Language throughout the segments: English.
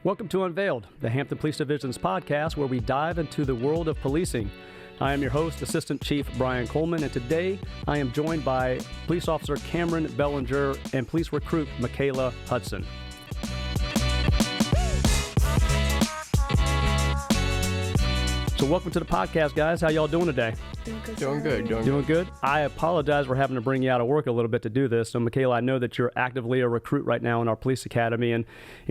Welcome to Unveiled, the Hampton Police Division's podcast where we dive into the world of policing. I am your host, Assistant Chief Brian Coleman, and today I am joined by Police Officer Cameron Bellinger and Police Recruit Mikayla Hudson. So welcome to the podcast, guys. How y'all doing today? Doing good. Doing good? I apologize for having to bring you out of work a little bit to do this. So, Mikayla, I know that you're actively a recruit right now in our police academy. And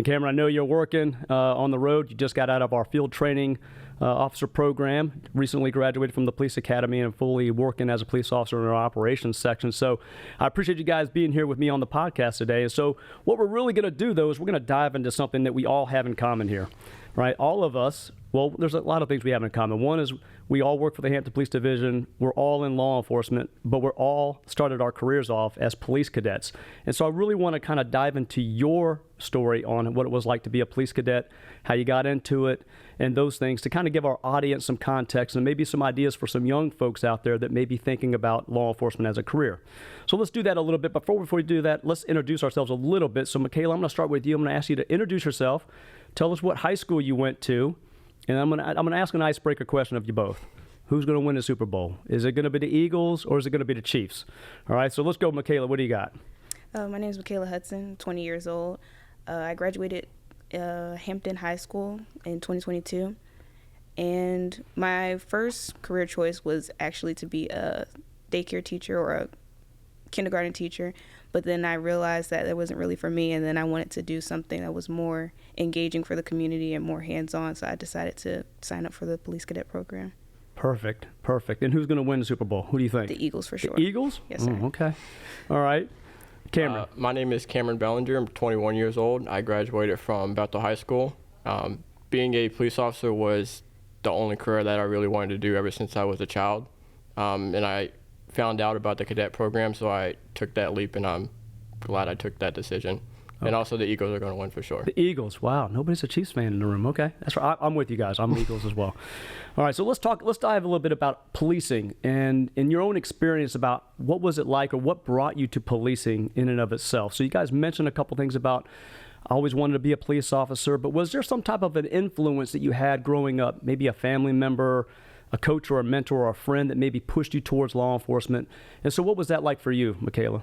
Cameron, I know you're working on the road. You just got out of our field training officer program, recently graduated from the police academy and fully working as a police officer in our operations section. So I appreciate you guys being here with me on the podcast today. And so what we're really going to do, though, is we're going to dive into something that we all have in common here, right? All of us, well, there's a lot of things we have in common. One is we all work for the Hampton Police Division. We're all in law enforcement, but we're all started our careers off as police cadets. And so I really want to kind of dive into your story on what it was like to be a police cadet, how you got into it, and those things to kind of give our audience some context and maybe some ideas for some young folks out there that may be thinking about law enforcement as a career. So let's do that a little bit. Before we do that, let's introduce ourselves a little bit. So Mikayla, I'm going to start with you. I'm going to ask you to introduce yourself. Tell us what high school you went to. And I'm going to ask an icebreaker question of you both. Who's going to win the Super Bowl? Is it going to be the Eagles or is it going to be the Chiefs? All right, so let's go, Mikayla. What do you got? My name is Mikayla Hudson, 20 years old. I graduated Hampton High School in 2022. And my first career choice was actually to be a daycare teacher or a kindergarten teacher. But then I realized that it wasn't really for me, and then I wanted to do something that was more engaging for the community and more hands-on, so I decided to sign up for the police cadet program. Perfect. And who's going to win the Super Bowl? Who do you think? The Eagles, for sure. The Eagles? Yes, sir. Okay. All right. Cameron. My name is Cameron Bellinger. I'm 21 years old. I graduated from Bethel High School. Being a police officer was the only career that I really wanted to do ever since I was a child. And I found out about the cadet program, so I took that leap, and I'm glad I took that decision. Okay. And also the Eagles are going to win for sure. The Eagles, wow. Nobody's a Chiefs fan in the room. Okay, that's right. I'm with you guys. I'm Eagles as well. All right, so let's dive a little bit about policing and in your own experience about what was it like or what brought you to policing in and of itself. So you guys mentioned a couple things about I always wanted to be a police officer, but was there some type of an influence that you had growing up, maybe a family member, a coach or a mentor or a friend that maybe pushed you towards law enforcement? And so what was that like for you, Mikayla?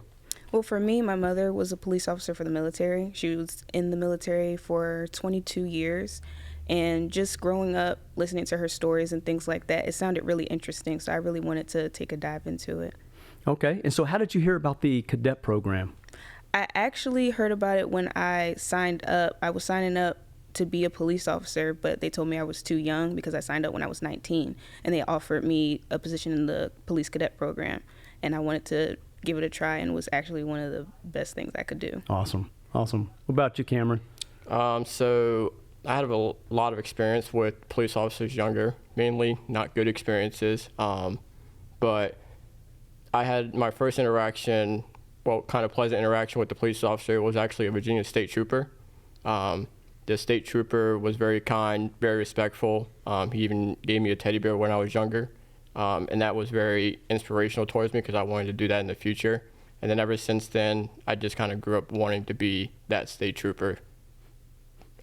Well, for me, my mother was a police officer for the military. She was in the military for 22 years. And just growing up, listening to her stories and things like that, it sounded really interesting. So I really wanted to take a dive into it. Okay. And so how did you hear about the cadet program? I actually heard about it when I signed up. I was signing up to be a police officer, but they told me I was too young because I signed up when I was 19. And they offered me a position in the police cadet program. And I wanted to give it a try, and it was actually one of the best things I could do. Awesome. What about you, Cameron? So I had a lot of experience with police officers younger, mainly not good experiences. But I had my first interaction, kind of pleasant interaction with the police officer was actually a Virginia state trooper. The state trooper was very kind, very respectful. He even gave me a teddy bear when I was younger. And that was very inspirational towards me because I wanted to do that in the future. And then ever since then, I just kind of grew up wanting to be that state trooper,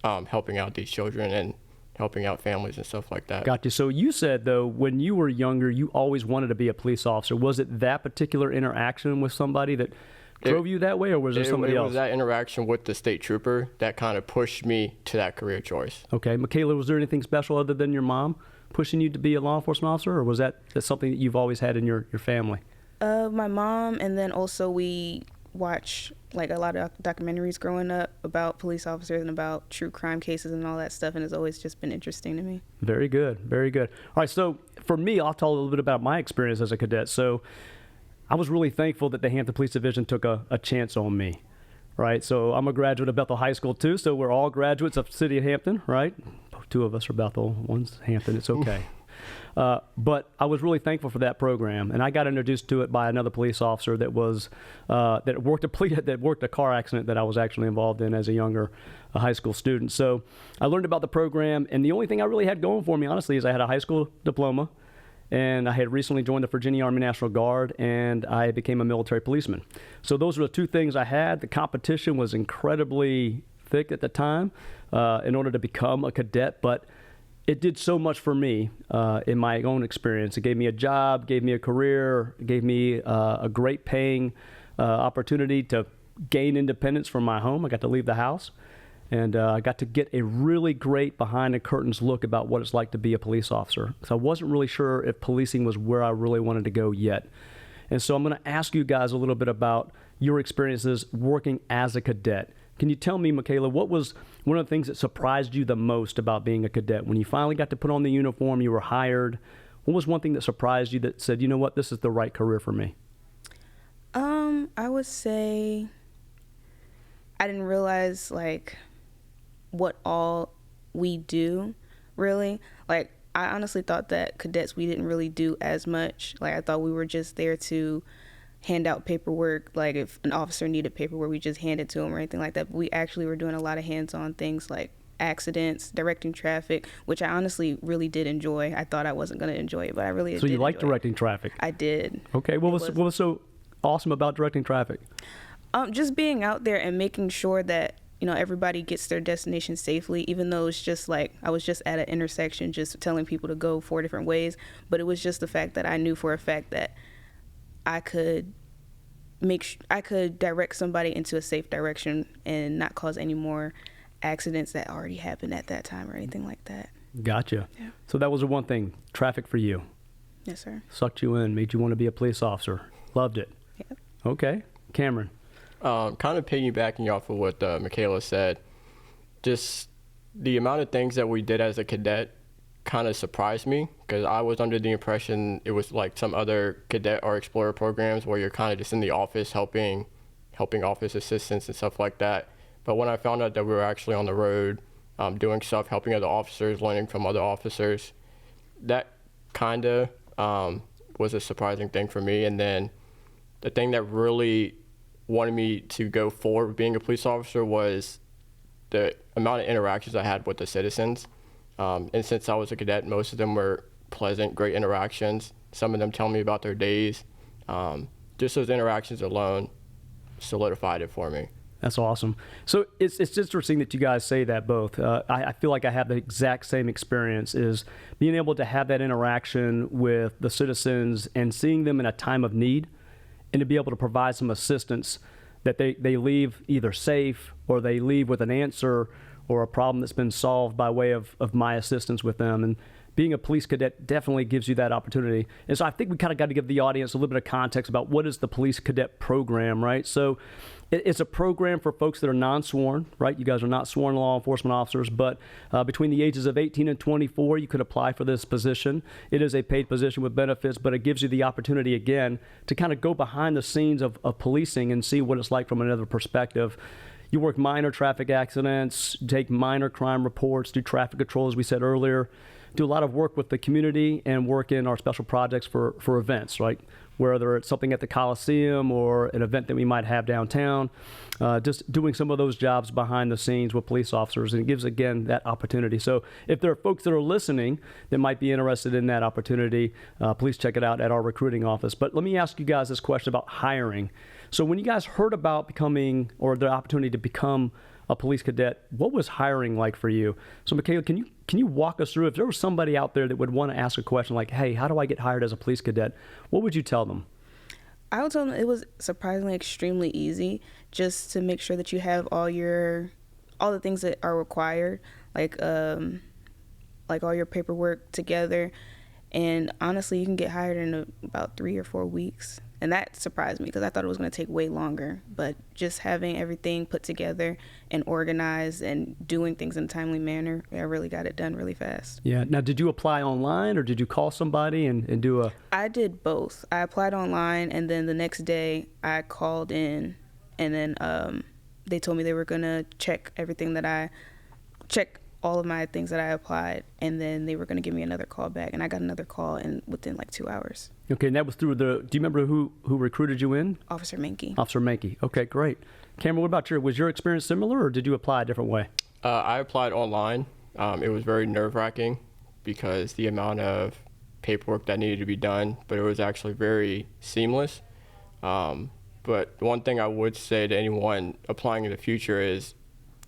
helping out these children and helping out families and stuff like that. Gotcha. So you said, though, when you were younger, you always wanted to be a police officer. Was it that particular interaction with somebody that drove you that way, or was there somebody else? It was that interaction with the state trooper that kind of pushed me to that career choice. Okay. Mikayla, was there anything special other than your mom pushing you to be a law enforcement officer, or was that something that you've always had in your family? My mom, and then also we watch like a lot of documentaries growing up about police officers and about true crime cases and all that stuff, and it's always just been interesting to me. Very good. All right, so for me, I'll tell a little bit about my experience as a cadet. So I was really thankful that the Hampton Police Division took a chance on me. Right, so I'm a graduate of Bethel High School too, so we're all graduates of the city of Hampton, right? Two of us are Bethel, one's Hampton, it's okay. But I was really thankful for that program, and I got introduced to it by another police officer that worked a car accident that I was actually involved in as a younger high school student. So I learned about the program, and the only thing I really had going for me, honestly, is I had a high school diploma, and I had recently joined the Virginia Army National Guard, and I became a military policeman. So those were the two things I had. The competition was incredibly thick at the time. in order to become a cadet, but it did so much for me in my own experience. It gave me a job, gave me a career, gave me a great paying opportunity to gain independence from my home. I got to leave the house, and I got to get a really great behind the curtains look about what it's like to be a police officer. So I wasn't really sure if policing was where I really wanted to go yet. And so I'm going to ask you guys a little bit about your experiences working as a cadet. Can you tell me, Mikayla, what was one of the things that surprised you the most about being a cadet? When you finally got to put on the uniform, you were hired, what was one thing that surprised you that said, you know what, this is the right career for me? I would say I didn't realize, like, what all we do, really. Like, I honestly thought that cadets, we didn't really do as much. Like, I thought we were just there to hand out paperwork. Like, if an officer needed paperwork, we just hand it to him or anything like that. But we actually were doing a lot of hands-on things like accidents, directing traffic, which I honestly really did enjoy. I thought I wasn't going to enjoy it, but I really did. So you liked enjoy directing traffic? I did. Okay. What was so awesome about directing traffic? Just being out there and making sure that, you know, everybody gets their destination safely, even though it's just like I was just at an intersection just telling people to go 4 different ways. But it was just the fact that I knew for a fact that I could I could direct somebody into a safe direction and not cause any more accidents that already happened at that time or anything like that. Gotcha. Yeah. So that was the one thing, traffic for you. Yes, sir. Sucked you in, made you want to be a police officer. Loved it. Yep. Okay. Cameron. Kind of piggybacking off of what Mikayla said, just the amount of things that we did as a cadet kind of surprised me, because I was under the impression it was like some other cadet or explorer programs where you're kind of just in the office helping office assistants and stuff like that. But when I found out that we were actually on the road doing stuff, helping other officers, learning from other officers, that kind of was a surprising thing for me. And then the thing that really wanted me to go forward with being a police officer was the amount of interactions I had with the citizens. And since I was a cadet, most of them were pleasant, great interactions. Some of them tell me about their days. Just those interactions alone solidified it for me. That's awesome. So it's interesting that you guys say that both. I feel like I have the exact same experience, is being able to have that interaction with the citizens and seeing them in a time of need, and to be able to provide some assistance that they leave either safe or they leave with an answer or a problem that's been solved by way of my assistance with them. And being a police cadet definitely gives you that opportunity. And so I think we kind of got to give the audience a little bit of context about what is the police cadet program, right? So it's a program for folks that are non-sworn, right? You guys are not sworn law enforcement officers, but between the ages of 18 and 24, you could apply for this position. It is a paid position with benefits, but it gives you the opportunity, again, to kind of go behind the scenes of policing and see what it's like from another perspective. You work minor traffic accidents, take minor crime reports, do traffic control, as we said earlier, do a lot of work with the community and work in our special projects for events, right? Whether it's something at the Coliseum or an event that we might have downtown, just doing some of those jobs behind the scenes with police officers. And it gives, again, that opportunity. So if there are folks that are listening that might be interested in that opportunity, please check it out at our recruiting office. But let me ask you guys this question about hiring. So when you guys heard about becoming, or the opportunity to become a police cadet, what was hiring like for you? So Mikayla, can you walk us through, if there was somebody out there that would want to ask a question like, hey, how do I get hired as a police cadet? What would you tell them? I would tell them it was surprisingly extremely easy, just to make sure that you have all the things that are required, like all your paperwork together. And honestly, you can get hired in about 3 or 4 weeks. And that surprised me because I thought it was going to take way longer. But just having everything put together and organized and doing things in a timely manner, I really got it done really fast. Yeah. Now, did you apply online or did you call somebody and do a... I did both. I applied online, and then the next day I called in, and then they told me they were going to check all of my things that I applied, and then they were going to give me another call back, and I got another call within like 2 hours. Okay, and that was through do you remember who recruited you in? Officer Mankey. Officer Mankey. Okay, great. Cameron, what about was your experience similar, or did you apply a different way? I applied online. It was very nerve-wracking because the amount of paperwork that needed to be done, but it was actually very seamless. But one thing I would say to anyone applying in the future is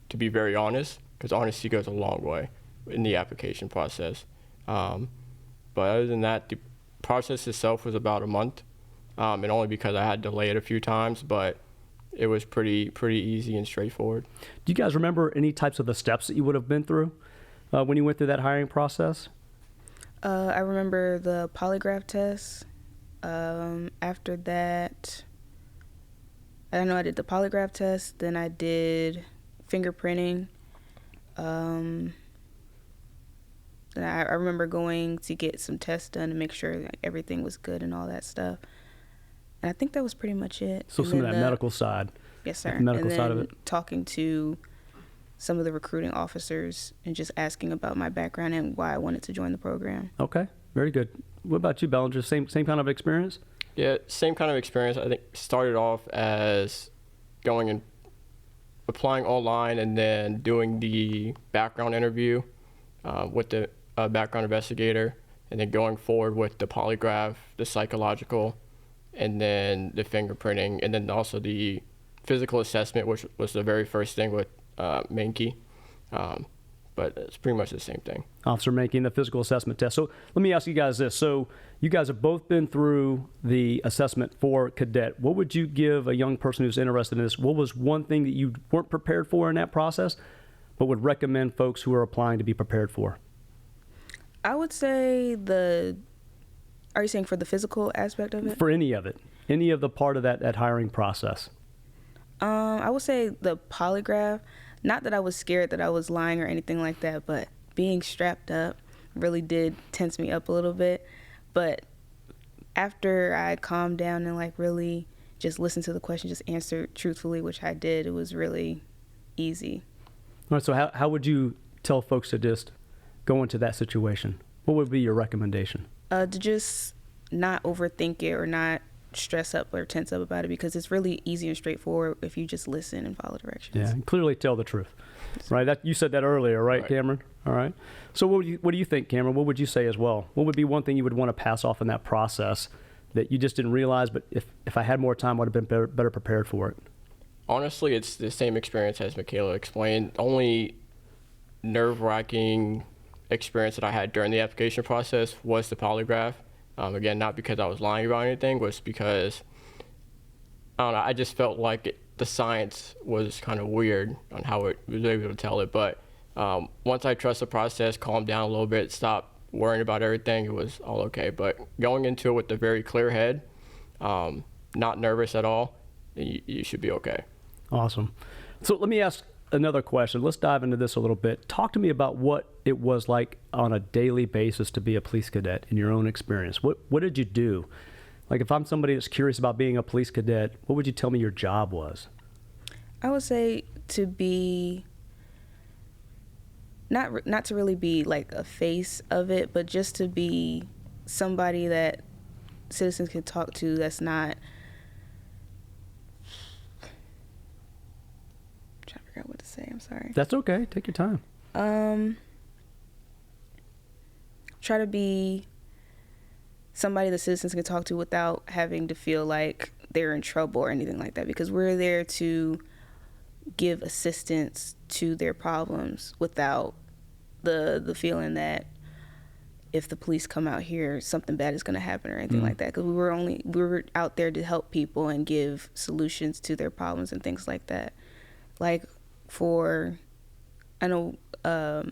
to be very honest, because honesty goes a long way in the application process. But other than that, the process itself was about a month, and only because I had to delay it a few times, but it was pretty easy and straightforward. Do you guys remember any types of the steps that you would have been through when you went through that hiring process? I remember the polygraph test. After that, I know I did the polygraph test, then I did fingerprinting. Then I remember going to get some tests done to make sure like, everything was good and all that stuff. And I think that was pretty much it. So and some of that medical side. Yes, sir. Like the medical and side then of it. Talking to some of the recruiting officers and just asking about my background and why I wanted to join the program. Okay, very good. What about you, Bellinger? Same kind of experience? Yeah, same kind of experience. I think started off as going and applying online and then doing the background interview with the background investigator, and then going forward with the polygraph, the psychological, and then the fingerprinting, and then also the physical assessment, which was the very first thing with Mankey. But it's pretty much the same thing. Officer making the physical assessment test. So let me ask you guys this. So you guys have both been through the assessment for cadet. What would you give a young person who's interested in this? What was one thing that you weren't prepared for in that process, but would recommend folks who are applying to be prepared for? I would say are you saying for the physical aspect of it? For any of it, any of the part of that hiring process. I would say the polygraph. Not that I was scared that I was lying or anything like that, but being strapped up really did tense me up a little bit. But after I calmed down and like really just listened to the question, just answered truthfully, which I did, it was really easy. All right, so how would you tell folks to just go into that situation? What would be your recommendation? To just not overthink it or not stress up or tense up about it, because it's really easy and straightforward if you just listen and follow directions. Yeah, and clearly tell the truth, right? That you said that earlier, right, Cameron? All right. So what do you think, Cameron? What would you say as well? What would be one thing you would want to pass off in that process that you just didn't realize, but if I had more time, I would have been better prepared for it? Honestly, it's the same experience as Mikayla explained. Only nerve-wracking experience that I had during the application process was the polygraph. Again, not because I was lying about anything, was because, I don't know, I just felt like the science was kind of weird on how it was able to tell it. But once I trust the process, calmed down a little bit, stopped worrying about everything, it was all okay. But going into it with a very clear head, not nervous at all, you should be okay. Awesome. So let me ask another question. Let's dive into this a little bit. Talk to me about what it was like on a daily basis to be a police cadet in your own experience. What did you do? Like if I'm somebody that's curious about being a police cadet, what would you tell me your job was? I would say to be not to really be like a face of it, but just to be somebody that citizens can talk to that's not forgot what to say. I'm sorry. That's okay. Take your time. Try to be somebody the citizens can talk to without having to feel like they're in trouble or anything like that, because we're there to give assistance to their problems without the feeling that if the police come out here, something bad is going to happen or anything like that. Because we were out there to help people and give solutions to their problems and things like that. Like I know a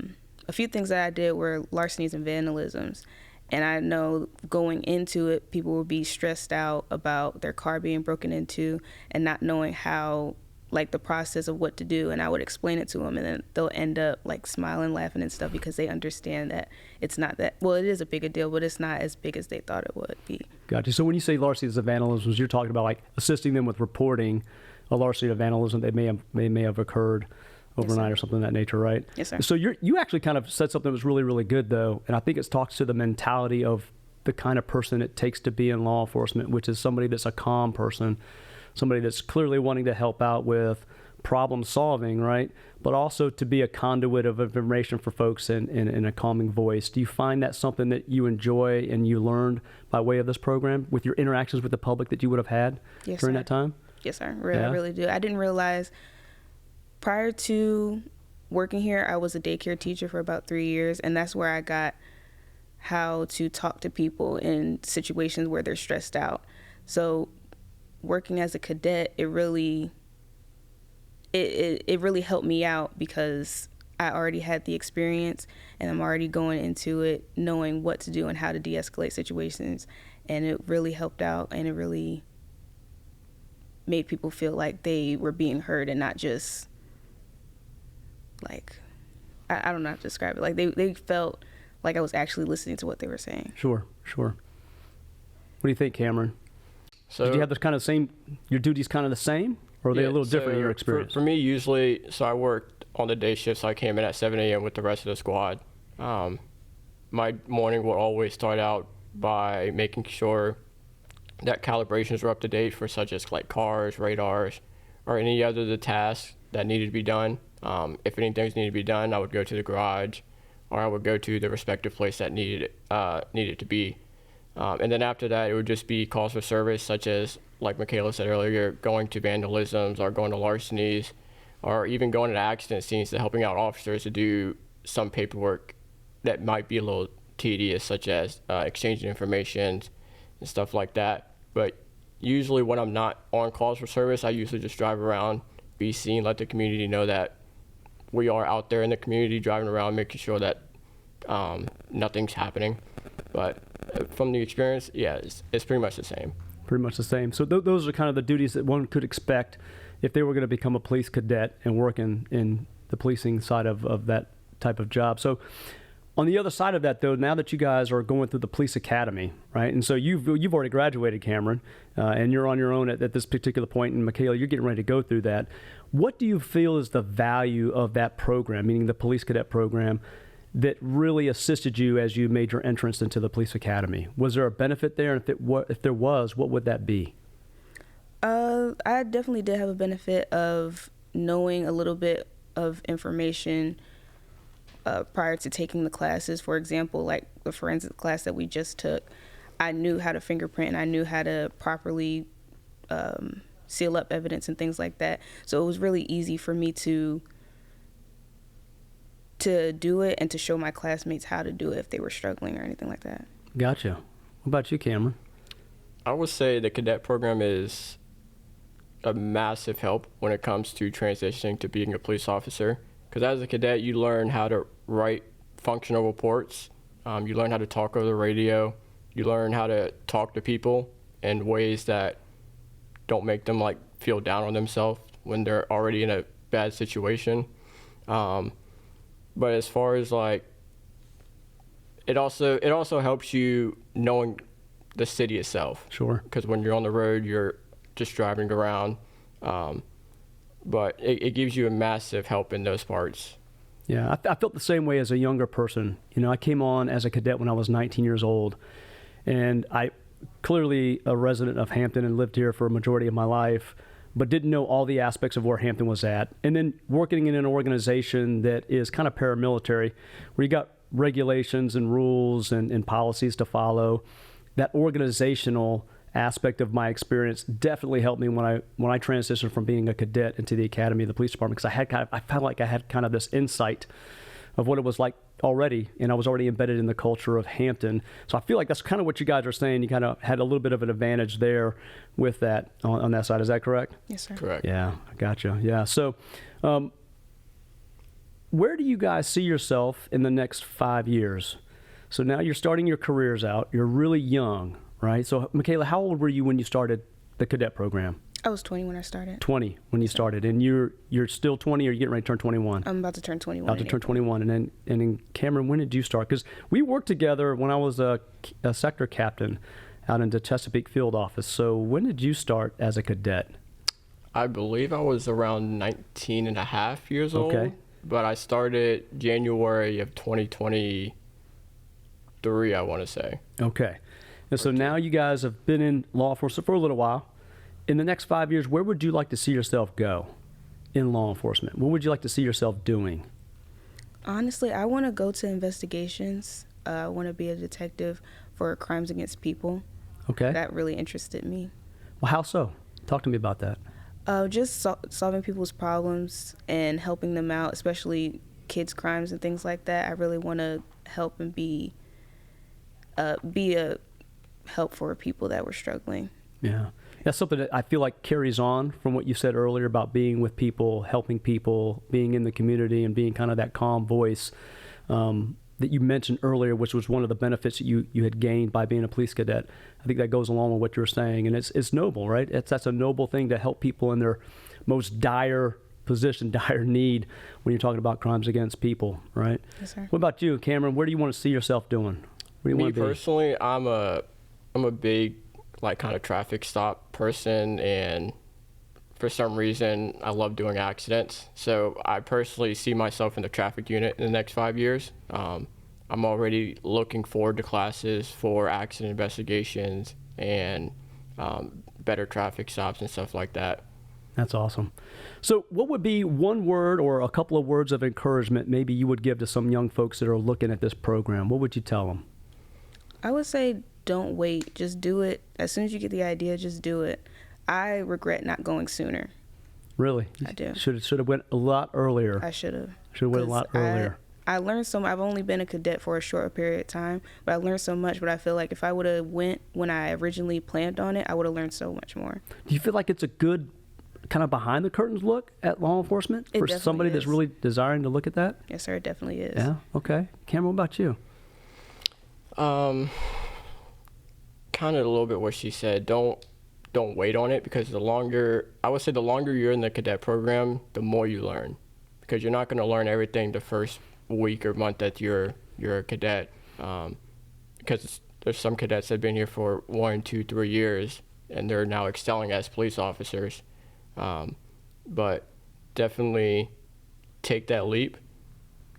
few things that I did were larcenies and vandalisms. And I know going into it, people would be stressed out about their car being broken into and not knowing how, like, the process of what to do. And I would explain it to them, and then they'll end up, like, smiling, laughing and stuff, because they understand that it's not that, well, it is a big a deal, but it's not as big as they thought it would be. Gotcha. So when you say larcenies and vandalisms, you're talking about, like, assisting them with reporting a larceny of vandalism that may have occurred overnight or something of that nature, right? Yes, sir. So you actually kind of said something that was really, really good, though, and I think it talks to the mentality of the kind of person it takes to be in law enforcement, which is somebody that's a calm person, somebody that's clearly wanting to help out with problem solving, right? But also to be a conduit of information for folks in a calming voice. Do you find that something that you enjoy and you learned by way of this program with your interactions with the public that you would have had during that time? Yes, sir. I really do. I didn't realize prior to working here, I was a daycare teacher for about 3 years, and that's where I got how to talk to people in situations where they're stressed out. So working as a cadet, it really helped me out because I already had the experience, and I'm already going into it knowing what to do and how to de-escalate situations, and it really helped out, and it really made people feel like they were being heard and not just like, I don't know how to describe it. Like they felt like I was actually listening to what they were saying. Sure. What do you think, Cameron? So did you have this kind of your duties kind of the same, or are they a little different in your experience? For me, usually, so I worked on the day shift, so I came in at 7 a.m. with the rest of the squad. My morning will always start out by making sure that calibrations were up to date for such as like cars, radars, or any other of the tasks that needed to be done. If anything needed to be done, I would go to the garage, or I would go to the respective place that needed to be. And then after that, it would just be calls for service, such as, like Mikayla said earlier, going to vandalisms or going to larcenies, or even going to accident scenes to helping out officers to do some paperwork that might be a little tedious, such as exchanging information and stuff like that. But usually when I'm not on calls for service, I usually just drive around, be seen, let the community know that we are out there in the community, driving around, making sure that nothing's happening. But from the experience, yeah, it's pretty much the same. Pretty much the same. So those are kind of the duties that one could expect if they were going to become a police cadet and work in the policing side of that type of job. So on the other side of that, though, now that you guys are going through the police academy, right? And so you've already graduated, Cameron, and you're on your own at this particular point. And Mikayla, you're getting ready to go through that. What do you feel is the value of that program, meaning the police cadet program, that really assisted you as you made your entrance into the police academy? Was there a benefit there? And if there was, what would that be? I definitely did have a benefit of knowing a little bit of information prior to taking the classes. For example, like the forensic class that we just took, I knew how to fingerprint and I knew how to properly seal up evidence and things like that. So it was really easy for me to do it and to show my classmates how to do it if they were struggling or anything like that. Gotcha. What about you, Cameron? I would say the cadet program is a massive help when it comes to transitioning to being a police officer. Because as a cadet, you learn how to write functional reports. You learn how to talk over the radio. You learn how to talk to people in ways that don't make them like feel down on themselves when they're already in a bad situation. But as far as like, it also helps you knowing the city itself. Sure. Because when you're on the road, you're just driving around. But it gives you a massive help in those parts. Yeah, I felt the same way as a younger person. You know, I came on as a cadet when I was 19 years old, and I clearly a resident of Hampton and lived here for a majority of my life, but didn't know all the aspects of where Hampton was at. And then working in an organization that is kind of paramilitary, where you got regulations and rules and policies to follow, that organizational aspect of my experience definitely helped me when I transitioned from being a cadet into the academy of the police department, because I felt like I had kind of this insight of what it was like already, and I was already embedded in the culture of Hampton. So I feel like that's kind of what you guys are saying. You kind of had a little bit of an advantage there with that on that side. Is that correct? Yes, sir. Correct. Yeah, I gotcha. Yeah. So where do you guys see yourself in the next 5 years? So now you're starting your careers out. You're really young, right? So Mikayla, how old were you when you started the cadet program? I was 20 when I started. 20 when you started, and you're still 20, or you're getting ready to turn 21? I'm about to turn 21. About to turn 21, and then Cameron, when did you start? Because we worked together when I was a sector captain out in the Chesapeake Field Office. So when did you start as a cadet? I believe I was around 19 and a half years old. Okay. But I started January of 2023, I want to say. Okay. And so now you guys have been in law enforcement for a little while. In the next 5 years, where would you like to see yourself go in law enforcement? What would you like to see yourself doing? Honestly, I want to go to investigations. I want to be a detective for crimes against people. Okay. That really interested me. Well, how so? Talk to me about that. Just solving people's problems and helping them out, especially kids' crimes and things like that. I really want to help and be a help for people that were struggling. Yeah. That's something that I feel like carries on from what you said earlier about being with people, helping people, being in the community, and being kind of that calm voice that you mentioned earlier, which was one of the benefits that you had gained by being a police cadet. I think that goes along with what you're saying, and it's noble, right? That's a noble thing to help people in their most dire position, dire need when you're talking about crimes against people, right? Yes, sir. What about you, Cameron? Where do you want to see yourself doing? What do you Me want to be? personally, I'm a big kind of traffic stop person, and for some reason I love doing accidents. So I personally see myself in the traffic unit in the next 5 years. I'm already looking forward to classes for accident investigations and better traffic stops and stuff like that. That's awesome. So what would be one word or a couple of words of encouragement maybe you would give to some young folks that are looking at this program? What would you tell them? I would say don't wait. Just do it. As soon as you get the idea, just do it. I regret not going sooner. Really? I do. Should have went a lot earlier. I should have. Should have went a lot earlier. I learned so much. I've only been a cadet for a short period of time, but I learned so much. But I feel like if I would have went when I originally planned on it, I would have learned so much more. Do you feel like it's a good kind of behind the curtains look at law enforcement for somebody that's really desiring to look at that? Yes, sir. It definitely is. Yeah. Okay. Cameron, what about you? Kind of a little bit what she said. Don't wait on it, because the longer you're in the cadet program, the more you learn, because you're not going to learn everything the first week or month that you're a cadet, because there's some cadets that have been here for 1, 2, 3 years and they're now excelling as police officers. But definitely take that leap,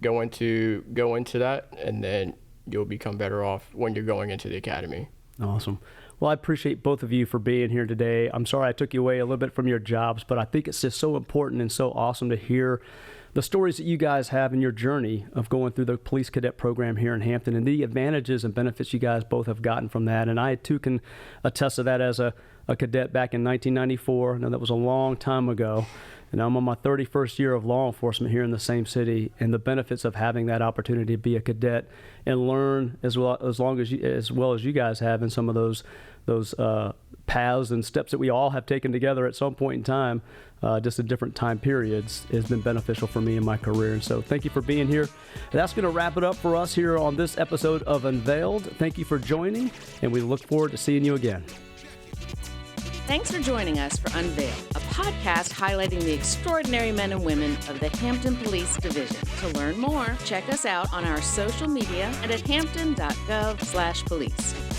go into that, and then you'll become better off when you're going into the academy. Awesome. Well, I appreciate both of you for being here today. I'm sorry I took you away a little bit from your jobs, but I think it's just so important and so awesome to hear the stories that you guys have in your journey of going through the police cadet program here in Hampton and the advantages and benefits you guys both have gotten from that. And I, too, can attest to that as a cadet back in 1994. I know that was a long time ago. And I'm on my 31st year of law enforcement here in the same city, and the benefits of having that opportunity to be a cadet and learn as well as you guys have in some of those paths and steps that we all have taken together at some point in time, just in different time periods, has been beneficial for me in my career. And so thank you for being here. That's going to wrap it up for us here on this episode of Unveiled. Thank you for joining, and we look forward to seeing you again. Thanks for joining us for Unveiled, a podcast highlighting the extraordinary men and women of the Hampton Police Division. To learn more, check us out on our social media and at hampton.gov/police.